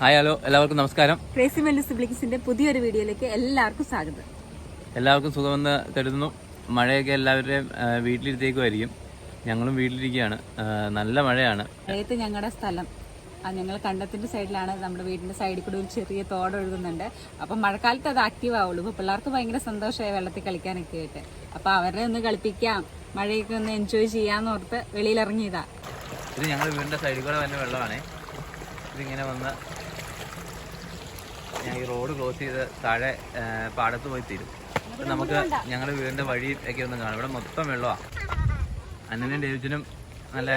Hi hello എല്ലാവർക്കും നമസ്കാരം. Crazy Mallu സിബ്ലിങ്സിന്റെ പുതിയൊരു വീഡിയോയിലേക്ക് എല്ലാവർക്കും സ്വാഗതം. എല്ലാവർക്കും സുഖമെന്ന് കരുതുന്നു. മഴയൊക്കെ എല്ലാവരുടെയും വീട്ടിലിരുത്തേക്കുമായിരിക്കും. ഞങ്ങളും വീട്ടിലിരിക്കുകയാണ്. നല്ല മഴയാണ്. മഴയത്ത് ഞങ്ങളുടെ സ്ഥലം ഞങ്ങൾ കണ്ടത്തിന്റെ സൈഡിലാണ്. നമ്മുടെ വീടിന്റെ സൈഡിൽ കൂടെ ഒരു ചെറിയ തോട് ഒഴുകുന്നുണ്ട്. അപ്പം മഴക്കാലത്ത് അത് ആക്റ്റീവ് ആവുള്ളൂ. ഇപ്പൊ പിള്ളേർക്ക് ഭയങ്കര സന്തോഷമായി വെള്ളത്തിൽ കളിക്കാനൊക്കെ ആയിട്ട്. അപ്പൊ അവരെ ഒന്ന് കളിപ്പിക്കാം, മഴയൊക്കെ ഒന്ന് എൻജോയ് ചെയ്യാന്ന് ഓർത്ത് വെളിയിലിറങ്ങിയതാ. ഇത് ഞങ്ങളുടെ വീടിന്റെ സൈഡിൽ കൂടെ തന്നെ വെള്ളമാണ്. ഇതിങ്ങനെ വന്ന് ഞാൻ ഈ റോഡ് ക്രോസ് ചെയ്ത് താഴെ പാടത്ത് പോയി തീരും. അപ്പം നമുക്ക് ഞങ്ങളുടെ വീടിൻ്റെ വഴി ഒക്കെ ഒന്ന് കാണാം. ഇവിടെ മൊത്തം വെള്ളമാണ്. അന്നനും ഡേവിഡിനും നല്ല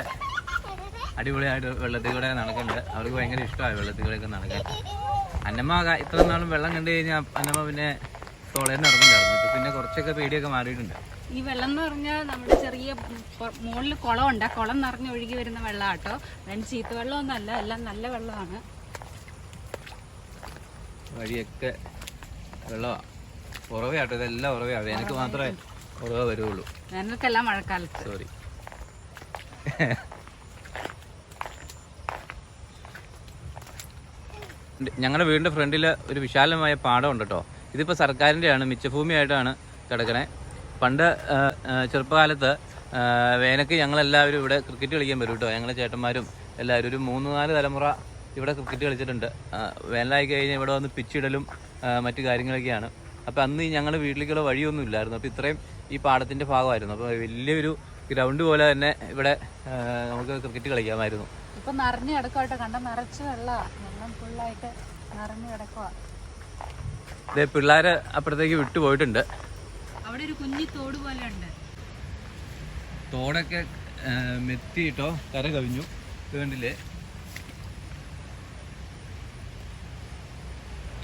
അടിപൊളിയായിട്ട് വെള്ളത്തിൽ കൂടെ നടക്കുന്നുണ്ട്. അവർക്ക് ഭയങ്കര ഇഷ്ടമായി വെള്ളത്തിൽ കൂടെയൊക്കെ നടക്കാൻ. അന്നമ്മ ഇത്ര നാളും വെള്ളം കണ്ടു കഴിഞ്ഞാൽ അന്നമ്മ പിന്നെ തോളേന്ന് ഇറങ്ങുന്നുണ്ടായിരുന്നു. പിന്നെ കുറച്ചൊക്കെ പേടിയൊക്കെ മാറിയിട്ടുണ്ട്. ഈ വെള്ളം എന്ന് പറഞ്ഞാൽ നമ്മുടെ ചെറിയ മുകളിൽ കുളമുണ്ട്. ആ കുളം നിറഞ്ഞ് ഒഴുകി വരുന്ന വെള്ളമാട്ടോ. അതിന് ചീത്ത വെള്ളമൊന്നുമല്ല, എല്ലാം നല്ല വെള്ളമാണ്. വഴിയൊക്കെ വെള്ളമാണ്. ഉറവയാട്ടോ, ഇതെല്ലാം ഉറവയാണ്. വേനൽക്ക് മാത്രമേ ഉറവ വരുള്ളൂ. വേനൽക്കല്ല, മഴക്കാലത്ത്. സോറി. ഞങ്ങളുടെ വീടിൻ്റെ ഫ്രണ്ടിൽ ഒരു വിശാലമായ പാടം ഉണ്ട് കേട്ടോ. ഇതിപ്പോൾ സർക്കാരിൻ്റെയാണ്, മിച്ചഭൂമിയായിട്ടാണ് കിടക്കണേ. പണ്ട് ചെറുപ്പകാലത്ത് വേനൽക്ക് ഞങ്ങളെല്ലാവരും ഇവിടെ ക്രിക്കറ്റ് കളിക്കാൻ വരും കേട്ടോ. ഞങ്ങളുടെ ചേട്ടന്മാരും എല്ലാവരും ഒരു 3-4 തലമുറ ഇവിടെ ക്രിക്കറ്റ് കളിച്ചിട്ടുണ്ട്. വേനലായി കഴിഞ്ഞാൽ ഇവിടെ വന്ന് പിച്ചിടലും മറ്റു കാര്യങ്ങളൊക്കെയാണ്. അപ്പോൾ അന്ന് ഞങ്ങളുടെ വീട്ടിലേക്കുള്ള വഴിയൊന്നും ഇല്ലായിരുന്നു. അപ്പോൾ ഇത്രയും ഈ പാടത്തിൻ്റെ ഭാഗമായിരുന്നു. അപ്പോൾ വലിയൊരു ഗ്രൗണ്ട് പോലെ തന്നെ ഇവിടെ നമുക്ക് ക്രിക്കറ്റ് കളിക്കാമായിരുന്നു. ഇപ്പം നിറഞ്ഞു കിടക്കുവാട്ടോ. കണ്ട നിറച്ച് വെള്ളം ഫുള്ളായിട്ട് നിറഞ്ഞു കിടക്കുക. ഇതേ പിള്ളേർ അപ്പുറത്തേക്ക് വിട്ടു പോയിട്ടുണ്ട്. അവിടെ ഒരു കുഞ്ഞി തോട് പോലെ ഉണ്ട്. തോടൊക്കെ മെത്തിയിട്ടോ, കര കവിഞ്ഞു. വേണ്ടില്ലേ,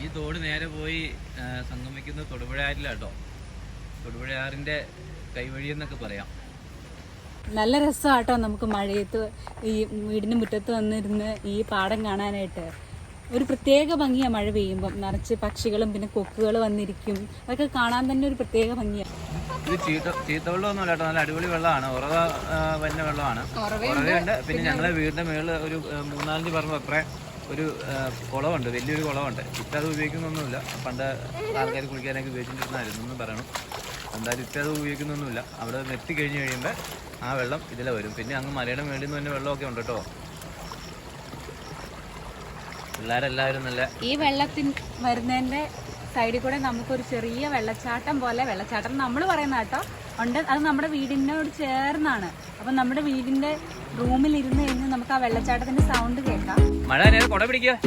ഈ തോട് നേരെ പോയി സംഗമിക്കുന്നത് തൊടുപുഴയാറിലാട്ടോ. തൊടുപുഴയാറിൻ്റെ കൈവഴി എന്നൊക്കെ പറയാം. നല്ല രസമാട്ടോ നമുക്ക് മഴയത്ത് ഈ വീടിന് മുറ്റത്ത് വന്നിരുന്ന് ഈ പാടം കാണാനായിട്ട്. ഒരു പ്രത്യേക ഭംഗിയാണ് മഴ പെയ്യുമ്പം. നിറച്ച് പക്ഷികളും പിന്നെ കൊക്കുകൾ വന്നിരിക്കും. അതൊക്കെ കാണാൻ തന്നെ ഒരു പ്രത്യേക ഭംഗിയാണ്. ഇത് ചീത്തവെള്ളമൊന്നും ഇല്ല കേട്ടോ. നല്ല അടിപൊളി വെള്ളമാണ്. ഉറവ വരുന്ന വെള്ളമാണ്. ഉറവയുണ്ട്. പിന്നെ ഞങ്ങളുടെ വീടിൻ്റെ മുകളിൽ ഒരു 3-4 പറമ്പ് അപ്പുറം ഒരു കുളമുണ്ട്, വലിയൊരു കുളമുണ്ട്. ഇപ്പം അത് ഉപയോഗിക്കുന്നൊന്നുമില്ല. പണ്ട് ആൾക്കാർ കുളിക്കാനൊക്കെ ഉപയോഗിച്ചിട്ടിരുന്നായിരുന്നു എന്ന് പറയണം. എന്തായാലും ഇപ്പം അത് ഉപയോഗിക്കുന്നൊന്നുമില്ല. അവിടെ മെത്തി കഴിഞ്ഞ് കഴിയുമ്പോൾ ആ വെള്ളം ഇതിലെ വരും. പിന്നെ അങ്ങ് മലയുടെ മേളിൽ നിന്ന് തന്നെ വെള്ളമൊക്കെ ഉണ്ട് കേട്ടോ. പിള്ളേരെല്ലാവരും നല്ല ഈ വെള്ളത്തിൽ വരുന്നതിൻ്റെ സൈഡിൽ കൂടെ നമുക്കൊരു ചെറിയ വെള്ളച്ചാട്ടം പോലെ, വെള്ളച്ചാട്ടം നമ്മൾ പറയുന്ന കേട്ടോ ഉണ്ട്. അത് നമ്മുടെ വീടിനോട് ചേർന്നാണ്. അപ്പം നമ്മുടെ വീടിന്റെ റൂമിൽ ഇരുന്ന് കഴിഞ്ഞ് നമുക്ക് ആ വെള്ളച്ചാട്ടത്തിന്റെ സൗണ്ട് കേൾക്കാം. മഴ കൊട പിടിക്കുക.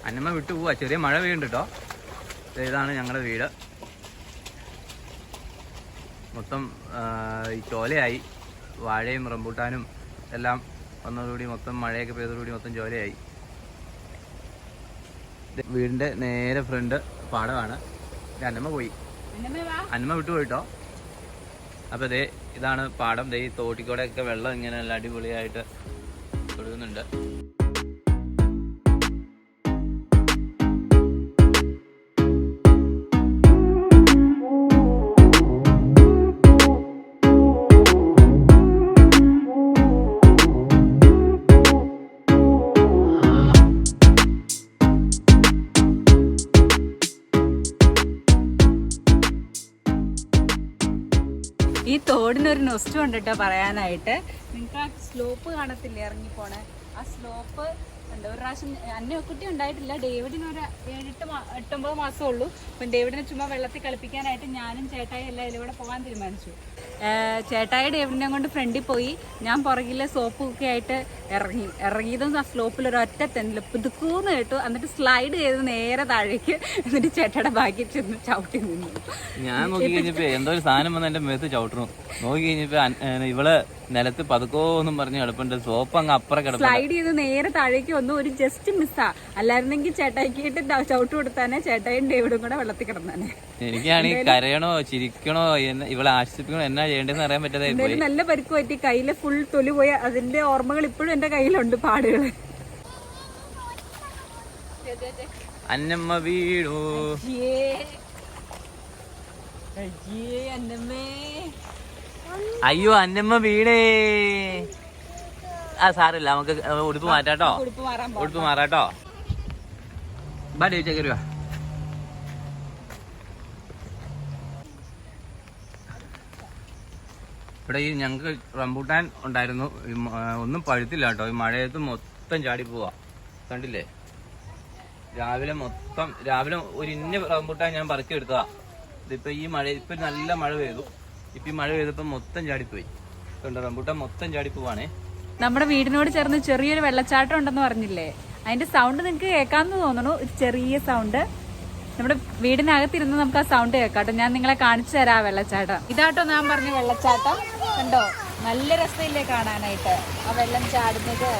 അന്നമ്മ വിട്ടു പോവാ. ചെറിയ മഴ പെയ്യുന്നുണ്ട് കേട്ടോ. ഇതാണ് ഞങ്ങളുടെ വീട്. മൊത്തം ഈ ചോലയായി. വാഴയും റംബൂട്ടാനും എല്ലാം വന്നതോടുകൂടി മൊത്തം മഴയൊക്കെ പെയ്തതോടുകൂടി മൊത്തം ചോലയായി. വീടിൻ്റെ നേരെ ഫ്രണ്ട് പാടമാണ്. അന്നമ്മ പോയി, അന്നമ്മ വിട്ടു പോയിട്ടോ. അപ്പോൾ ദേ ഇതാണ് പാടം. ദേ ഈ തോട്ടിക്കൂടെയൊക്കെ വെള്ളം ഇങ്ങനെ നല്ല അടിപൊളിയായിട്ട് ഒഴുകുന്നുണ്ട്. ഈ തോടിനൊരു നൊസ്റ്റു ഉണ്ട് കേട്ടോ പറയാനായിട്ട്. നിങ്ങൾക്ക് ആ സ്ലോപ്പ് കാണത്തില്ലേ ഇറങ്ങിപ്പോണേ, ആ സ്ലോപ്പ് ഉണ്ട്. ഒരു പ്രാവശ്യം അന്നക്കുട്ടി ഉണ്ടായിട്ടില്ല, ഡേവിഡിന് ഒരു 8-9 മാസമേ ഉള്ളൂ. അപ്പം ഡേവിഡിനെ ചുമ്മാ വെള്ളത്തിൽ കളിപ്പിക്കാനായിട്ട് ഞാനും ചേട്ടായി എല്ലാം ഇതിലൂടെ പോകാൻ തീരുമാനിച്ചു. ചേട്ടായി ഡേവിഡിനെ കൊണ്ട് ഫ്രണ്ടിൽ പോയി, ഞാൻ പുറകിലെ സോപ്പൊക്കെ ആയിട്ട് ഇറങ്ങിയതും ആ സ്ലോപ്പിൽ ഒരു ഒറ്റ തെന്നിൽ പുതുക്കൂന്ന് കേട്ടു. എന്നിട്ട് സ്ലൈഡ് ചെയ്ത് നേരെ താഴേക്ക്, എന്നിട്ട് ചേട്ടയുടെ ബാക്കി ചെന്ന് ചവിട്ടി നിന്നു. ഞാൻ നോക്കി കഴിഞ്ഞപ്പോ എന്തോ ഒരു സാധനം വന്ന് എന്റെ മേത്ത് ചവിട്ടണു. നോക്കി കഴിഞ്ഞപ്പോ ഇവള് നിലത്ത് പതുക്കോന്നും പറഞ്ഞ് കിടപ്പുണ്ട്. സോപ്പ് അങ്ങ് അപ്പുറം കിടപ്പുണ്ട്. സ്ലൈഡ് ചെയ്ത് നേരെ താഴേക്ക് വന്നു. ഒരു ജസ്റ്റ് മിസ്സാ. അല്ലായിരുന്നെങ്കിൽ ചേട്ടായിക്കിട്ട് ചവിട്ട് കൊടുത്താനെ ചേട്ടായും ഡേവിഡും കൂടെ വെള്ളത്തിൽ കിടന്നാനെ. എനിക്കാണെങ്കിൽ കരയണോ ചിരിക്കണോ ഇവളെ ആശ്വസിപ്പിക്കണോ എന്നാ ചെയ്യേണ്ടതെന്ന് അറിയാൻ പറ്റാതെ എന്തായാലും നല്ല പരിക്ക് പറ്റി, കയ്യിലെ ഫുൾ തൊലി പോയി. അതിന്റെ ഓർമ്മകൾ ഇപ്പോഴും എന്റെ കയ്യിലുണ്ട്, പാടുകള്. അന്നമ്മ വീടോ അയ്യോ അന്നമ്മ വീടേ. ആ സാറില്ല, നമുക്ക് ഉടുപ്പ് മാറ്റാട്ടോ, ഉടുപ്പ് മാറാട്ടോ. ബാ ചോദിച്ചാ കയറുക. ഇവിടെ ഈ ഞങ്ങൾക്ക് റംബൂട്ടാൻ ഉണ്ടായിരുന്നു, ഒന്നും പഴുത്തില്ല കേട്ടോ. ഈ മഴയത്ത് മൊത്തം ചാടി പോവാ, കണ്ടില്ലേ? രാവിലെ ഒരു ഇന്ന റംബൂട്ടാൻ ഞാൻ പറിക്കി എടുത്തതാ. ഇതിപ്പോ ഈ മഴ, ഇപ്പൊ നല്ല മഴ പെയ്തു. ഇപ്പൊ ഈ മഴ പെയ്തപ്പോ മൊത്തം ചാടിപ്പോയി. കണ്ടോ, റംബൂട്ടാൻ മൊത്തം ചാടിപ്പോവാണേ. നമ്മുടെ വീടിനോട് ചേർന്ന് ചെറിയൊരു വെള്ളച്ചാട്ടം ഉണ്ടെന്ന് പറഞ്ഞില്ലേ, അതിന്റെ സൗണ്ട് നിങ്ങൾക്ക് കേൾക്കാമെന്ന് തോന്നുന്നു. ഒരു ചെറിയ സൗണ്ട് നമ്മുടെ വീടിനകത്തിരുന്ന് നമുക്ക് ആ സൗണ്ട് കേൾക്കാട്ടോ. ഞാൻ നിങ്ങളെ കാണിച്ചു തരാം ആ വെള്ളച്ചാട്ടം. ഇതാട്ടോ ഞാൻ പറഞ്ഞ വെള്ളച്ചാട്ടം. കണ്ടോ, നല്ല രസമില്ലേ കാണാനായിട്ട് ആ വെള്ളം ചാടുന്നത്.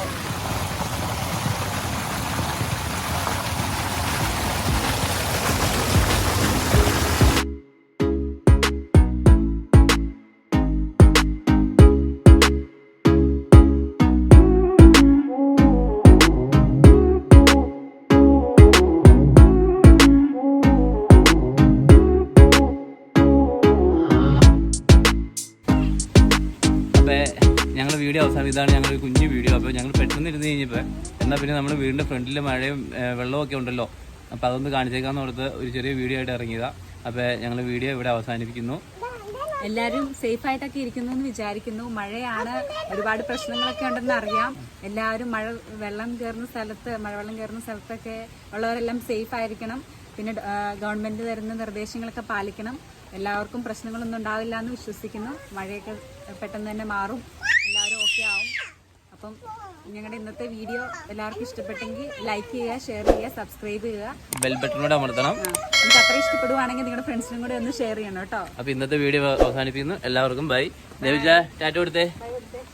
ഞങ്ങളുടെ വീഡിയോ അവസാനം ഇതാണ് ഞങ്ങളൊരു കുഞ്ഞു വീഡിയോ. അപ്പോൾ ഞങ്ങൾ പെട്ടെന്ന് ഇരുന്ന് കഴിഞ്ഞപ്പോൾ എന്നാൽ പിന്നെ നമ്മുടെ വീടിൻ്റെ ഫ്രണ്ടിൽ മഴയും വെള്ളമൊക്കെ ഉണ്ടല്ലോ, അപ്പോൾ അതൊന്ന് കാണിച്ചേക്കാന്ന് ഓർത്ത് ഒരു ചെറിയ വീഡിയോ ആയിട്ട് ഇറങ്ങിയതാണ്. അപ്പോൾ ഞങ്ങൾ വീഡിയോ ഇവിടെ അവസാനിപ്പിക്കുന്നു. എല്ലാവരും സേഫ് ആയിട്ടൊക്കെ ഇരിക്കുന്നു എന്ന് വിചാരിക്കുന്നു. മഴയാണ്, ഒരുപാട് പ്രശ്നങ്ങളൊക്കെ ഉണ്ടെന്ന് അറിയാം. എല്ലാവരും മഴവെള്ളം കയറുന്ന സ്ഥലത്തൊക്കെ ഉള്ളവരെല്ലാം സേഫ് ആയിരിക്കണം. പിന്നെ ഗവൺമെന്റ് തരുന്ന നിർദ്ദേശങ്ങളൊക്കെ പാലിക്കണം. എല്ലാവർക്കും പ്രശ്നങ്ങളൊന്നും ഉണ്ടാവില്ല എന്ന് വിശ്വസിക്കുന്നു. മഴയൊക്കെ പെട്ടെന്ന് തന്നെ മാറും, എല്ലാവരും ഓക്കെ ആവും. അപ്പം ഞങ്ങളുടെ ഇന്നത്തെ വീഡിയോ എല്ലാവർക്കും ഇഷ്ടപ്പെട്ടെങ്കിൽ ലൈക്ക് ചെയ്യുക, ഷെയർ ചെയ്യുക, സബ്സ്ക്രൈബ് ചെയ്യുക, ബെൽ ബട്ടൺ അമർത്തണം. നിങ്ങൾക്ക് അത്ര ഇഷ്ടപ്പെടുവാണെങ്കിൽ നിങ്ങളുടെ ഫ്രണ്ട്സിനും കൂടെ ഒന്ന് ഷെയർ ചെയ്യണം കേട്ടോ. അപ്പൊ ഇന്നത്തെ വീഡിയോ അവസാനിപ്പിക്കുന്നു. എല്ലാവർക്കും ബൈ. ദേവിജ ടാറ്റ കൊടുത്തേ,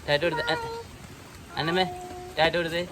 ടാറ്റ കൊടുത്തേ, അന്നമ്മേ ടാറ്റ കൊടുത്തേ.